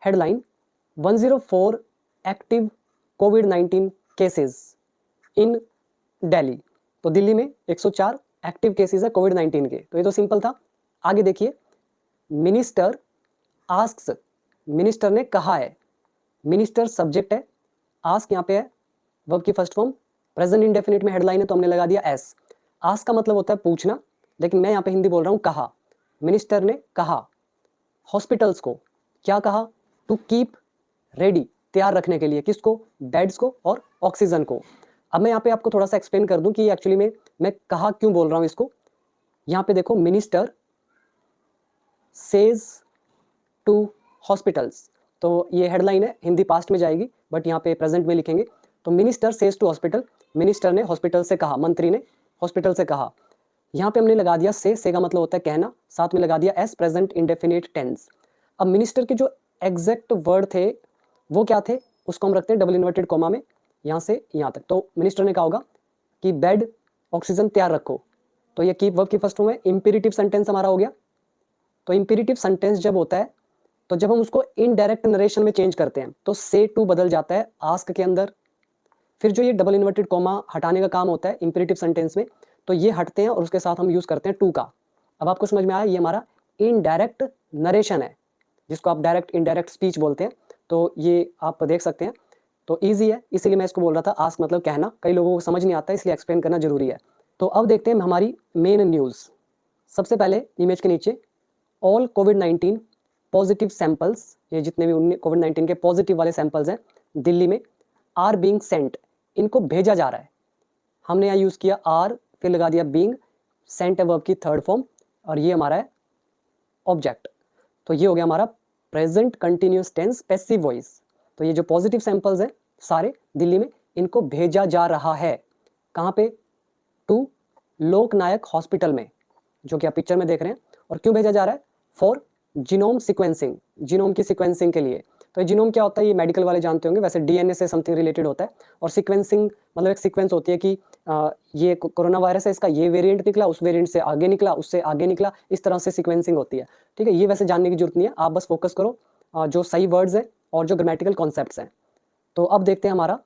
Headline 104 active covid cases in Delhi. तो दिल्ली में 104 active cases है कोविड-19 के। तो ये तो सिंपल था। आगे देखिए, मिनिस्टर आस्क्स, मिनिस्टर ने कहा है, मिनिस्टर सब्जेक्ट है, आस्क यहाँ पे है वर्ब की फर्स्ट फॉर्म, प्रेजेंट इंडेफिनिट में हेडलाइन है तो हमने लगा दिया एस। आस्क का मतलब होता है पूछना, लेकिन मैं यहाँ पे हिंदी बोल रहा हूँ कहा। मिनिस्टर ने कहा हॉस्पिटल्स को, क्या कहा? टू कीप रेडी, तैयार रखने के लिए, किसको? बेड्स को और ऑक्सीजन को। अब मैं यहाँ पे आपको थोड़ा सा एक्सप्लेन कर दूं कि एक्चुअली में मैं कहा क्यों बोल रहा हूँ इसको। यहाँ पे देखो, मिनिस्टर सेज टू हॉस्पिटल्स, तो ये हेडलाइन है, हिंदी पास्ट में जाएगी बट यहाँ पे प्रेजेंट में लिखेंगे। तो minister says to hospital, minister ने हॉस्पिटल से कहा, मंत्री ने हॉस्पिटल से कहा। यहाँ पे हमने लगा दिया से का मतलब होता है कहना, साथ में लगा दिया एस प्रेजेंट इंडेफिनिट टेंस। अब मिनिस्टर के जो एग्जैक्ट वर्ड थे वो क्या थे, उसको हम रखते हैं डबल इन्वर्टेड कॉमा में, यहाँ से यहाँ तक। तो मिनिस्टर ने कहा होगा कि बेड ऑक्सीजन तैयार रखो, तो ये कीप वर्ब की फर्स्ट फॉर्म है। इंपेरेटिव सेंटेंस हमारा हो गया। तो इंपेरेटिव सेंटेंस जब होता है तो जब हम उसको इनडायरेक्ट नरेशन में चेंज करते हैं तो से टू बदल जाता है आस्क के अंदर। फिर जो ये डबल इन्वर्टेड कॉमा हटाने का काम होता है इंपेरेटिव सेंटेंस में, तो ये हटते हैं और उसके साथ हम यूज करते हैं टू का। अब आपको समझ में आया, ये हमारा इनडायरेक्ट नरेशन है, जिसको आप डायरेक्ट इनडायरेक्ट स्पीच बोलते हैं। तो ये आप देख सकते हैं, तो ईजी है, इसीलिए मैं इसको बोल रहा था। आस्क मतलब कहना, कई लोगों को समझ नहीं आता इसलिए एक्सप्लेन करना जरूरी है। तो अब देखते हैं हमारी मेन न्यूज़। सबसे पहले इमेज के नीचे ऑल कोविड-19 पॉजिटिव सैंपल्स, ये जितने भी कोविड-19 के पॉजिटिव वाले सैंपल्स हैं दिल्ली में, आर बीइंग सेंट, इनको भेजा जा रहा है। हमने यहाँ यूज़ किया आर, फिर लगा दिया बीइंग, सेंट है वर्ब की थर्ड फॉर्म, और ये हमारा है ऑब्जेक्ट। तो ये हो गया हमारा present continuous tense passive voice. तो ये जो पॉजिटिव सैंपल्स हैं सारे दिल्ली में, इनको भेजा जा रहा है कहाँ पे? टू लोकनायक हॉस्पिटल में, जो कि आप पिक्चर में देख रहे हैं। और क्यों भेजा जा रहा है? फॉर जीनोम सीक्वेंसिंग, जीनोम की सीक्वेंसिंग के लिए। तो जीनोम क्या होता है, ये मेडिकल वाले जानते होंगे, वैसे डीएनए से समथिंग रिलेटेड होता है। और सीक्वेंसिंग मतलब एक सीक्वेंस होती है कि ये कोरोना वायरस है, इसका ये वेरिएंट निकला, उस वेरिएंट से आगे निकला, उससे आगे निकला, इस तरह से सीक्वेंसिंग होती है। ठीक है, ये वैसे जानने की जरूरत नहीं है, आप बस फोकस करो जो सही वर्ड्स हैं और जो ग्रामेटिकल कॉन्सेप्ट्स हैं। तो अब देखते हैं हमारा